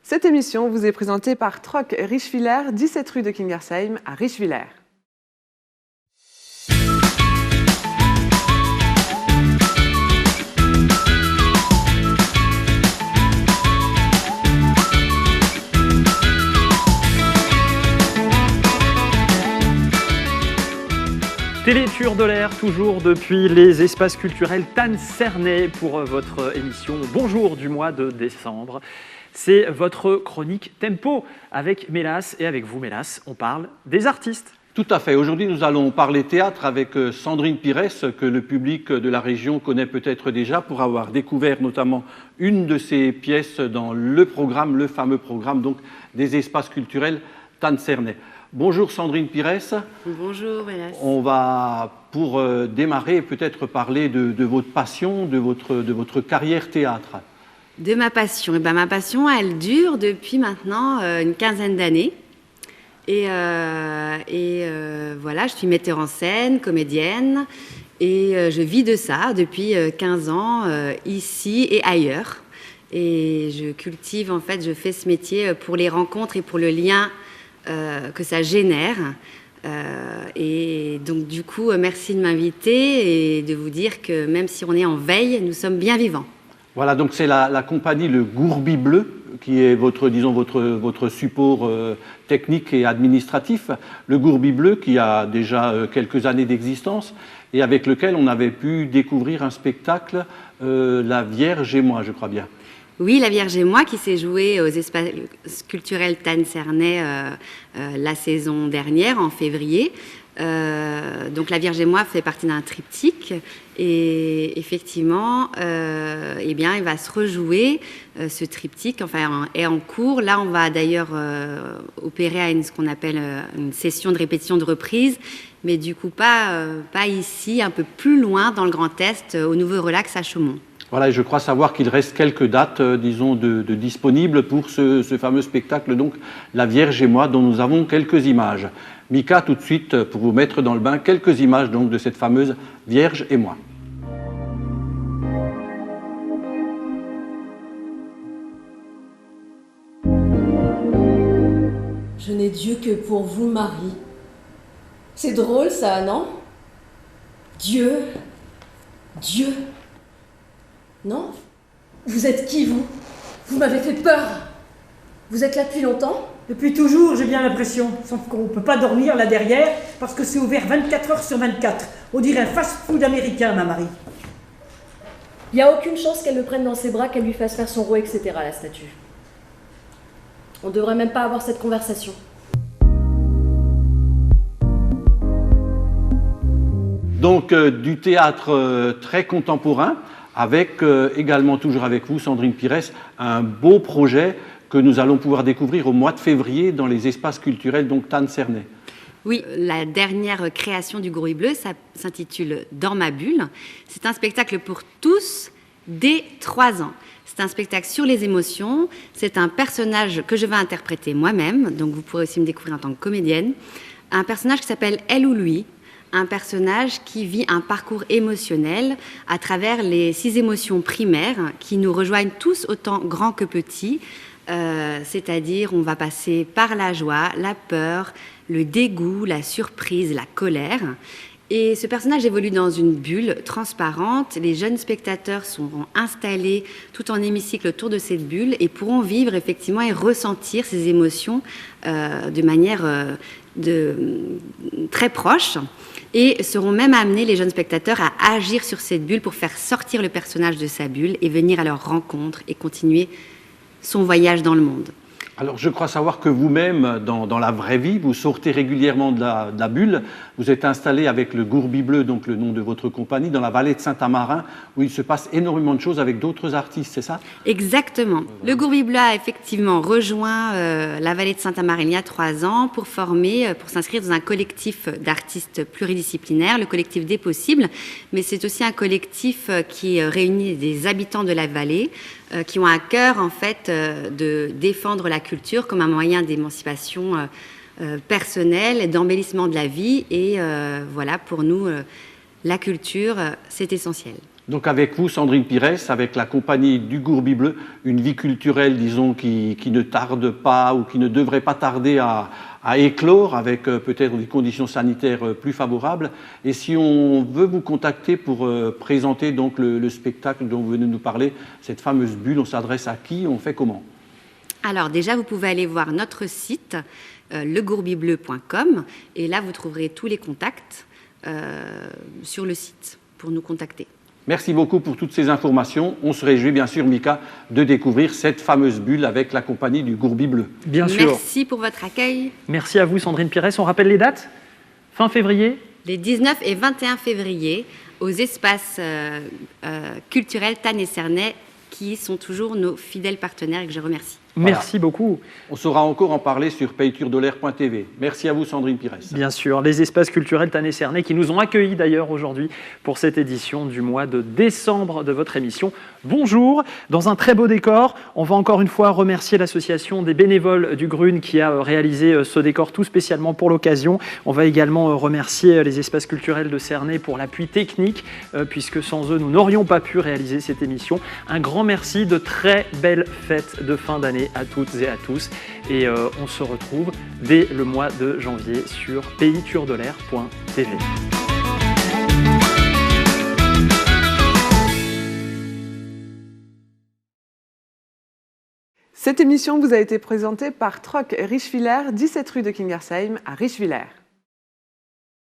Cette émission vous est présentée par Troc Richwiller, 17 rue de Kingersheim à Richwiller. Télétour de l'air, toujours depuis les espaces culturels Tannes-Cernay pour votre émission Bonjour du mois de décembre. C'est votre chronique Tempo avec Mélas et avec vous Mélas, on parle des artistes. Tout à fait. Aujourd'hui, nous allons parler théâtre avec Sandrine Pires, que le public de la région connaît peut-être déjà pour avoir découvert notamment une de ses pièces dans le fameux programme donc, des espaces culturels Tannes-Cernay. Bonjour Sandrine Pires. Bonjour Mélas. On va, pour démarrer, peut-être parler de votre passion, de votre carrière théâtre. De ma passion. Et ma passion, elle dure depuis maintenant une quinzaine d'années. Et voilà, je suis metteur en scène, comédienne, et je vis de ça depuis 15 ans, ici et ailleurs. Et je cultive, en fait, je fais ce métier pour les rencontres et pour le lien que ça génère. Et donc, du coup, merci de m'inviter et de vous dire que même si on est en veille, nous sommes bien vivants. Voilà, donc c'est la compagnie Le Gourbi Bleu qui est votre support technique et administratif. Le Gourbi Bleu qui a déjà quelques années d'existence et avec lequel on avait pu découvrir un spectacle, La Vierge et moi, je crois bien. Oui, La Vierge et moi, qui s'est joué aux espaces culturels Tannes-Cernay la saison dernière, en février. Donc La Vierge et moi fait partie d'un triptyque et effectivement, eh bien, il va se rejouer. Ce triptyque est en cours. Là, on va d'ailleurs opérer à ce qu'on appelle une session de répétition de reprise, mais du coup pas ici, un peu plus loin dans le Grand Est, au Nouveau Relax à Chaumont. Voilà, et je crois savoir qu'il reste quelques dates, de disponibles pour ce fameux spectacle, donc La Vierge et moi, dont nous avons quelques images. Mika, tout de suite, pour vous mettre dans le bain, quelques images donc de cette fameuse Vierge et moi. Je n'ai Dieu que pour vous, Marie. C'est drôle, ça, non? Dieu. Non? Vous êtes qui, vous? Vous m'avez fait peur. Vous êtes là depuis longtemps? Depuis toujours, j'ai bien l'impression. Sauf qu'on ne peut pas dormir là derrière parce que c'est ouvert 24 heures sur 24. On dirait un fast-food américain, ma Marie. Il n'y a aucune chance qu'elle le prenne dans ses bras, qu'elle lui fasse faire son roi, etc., la statue. On ne devrait même pas avoir cette conversation. Donc, du théâtre très contemporain, avec également, toujours avec vous, Sandrine Pires, un beau projet que nous allons pouvoir découvrir au mois de février dans les espaces culturels donc Tannes-Cernay. Oui, la dernière création du Gourbi Bleu, ça s'intitule Dans ma bulle. C'est un spectacle pour tous dès 3 ans. C'est un spectacle sur les émotions. C'est un personnage que je vais interpréter moi-même, donc vous pourrez aussi me découvrir en tant que comédienne. Un personnage qui s'appelle Elle ou Lui. Un personnage qui vit un parcours émotionnel à travers les 6 émotions primaires qui nous rejoignent tous autant grands que petits. C'est-à-dire, on va passer par la joie, la peur, le dégoût, la surprise, la colère. Et ce personnage évolue dans une bulle transparente. Les jeunes spectateurs seront installés tout en hémicycle autour de cette bulle et pourront vivre effectivement et ressentir ces émotions de manière très proche. Et seront même amenés, les jeunes spectateurs, à agir sur cette bulle pour faire sortir le personnage de sa bulle et venir à leur rencontre et continuer son voyage dans le monde. Alors, je crois savoir que vous-même, dans la vraie vie, vous sortez régulièrement de la bulle. Vous êtes installé avec le Gourbi Bleu, donc le nom de votre compagnie, dans la vallée de Saint-Amarin, où il se passe énormément de choses avec d'autres artistes, c'est ça? Exactement. Le Gourbi Bleu a effectivement rejoint la vallée de Saint-Amarin il y a 3 ans pour s'inscrire dans un collectif d'artistes pluridisciplinaires, le collectif des possibles. Mais c'est aussi un collectif qui réunit des habitants de la vallée, qui ont à cœur en fait de défendre la culture comme un moyen d'émancipation personnelle, d'embellissement de la vie. Et voilà, pour nous, la culture, c'est essentiel. Donc avec vous, Sandrine Pires, avec la compagnie du Gourbi Bleu, une vie culturelle, disons, qui ne tarde pas ou qui ne devrait pas tarder à éclore, avec peut-être des conditions sanitaires plus favorables. Et si on veut vous contacter pour présenter donc le spectacle dont vous venez de nous parler, cette fameuse bulle, on s'adresse à qui, on fait comment? Alors déjà, vous pouvez aller voir notre site, legourbibleu.com, et là, vous trouverez tous les contacts sur le site pour nous contacter. Merci beaucoup pour toutes ces informations. On se réjouit bien sûr, Mika, de découvrir cette fameuse bulle avec la compagnie du Gourbi Bleu. Bien sûr. Merci pour votre accueil. Merci à vous, Sandrine Pires. On rappelle les dates? Fin février? Les 19 et 21 février, aux espaces culturels Tannes et Cernay, qui sont toujours nos fidèles partenaires et que je remercie. Merci beaucoup. On saura encore en parler sur payturdolair.tv. Merci à vous, Sandrine Pires. Bien sûr, les espaces culturels Tannes et Cernay qui nous ont accueillis d'ailleurs aujourd'hui pour cette édition du mois de décembre de votre émission. Bonjour, dans un très beau décor. On va encore une fois remercier l'association des bénévoles du Grune qui a réalisé ce décor tout spécialement pour l'occasion. On va également remercier les espaces culturels de Cernay pour l'appui technique, puisque sans eux, nous n'aurions pas pu réaliser cette émission. Un grand merci, de très belles fêtes de fin d'année à toutes et à tous. Et on se retrouve dès le mois de janvier sur payturdolair.tv. Cette émission vous a été présentée par Troc Richwiller, 17 rue de Kingersheim à Richwiller.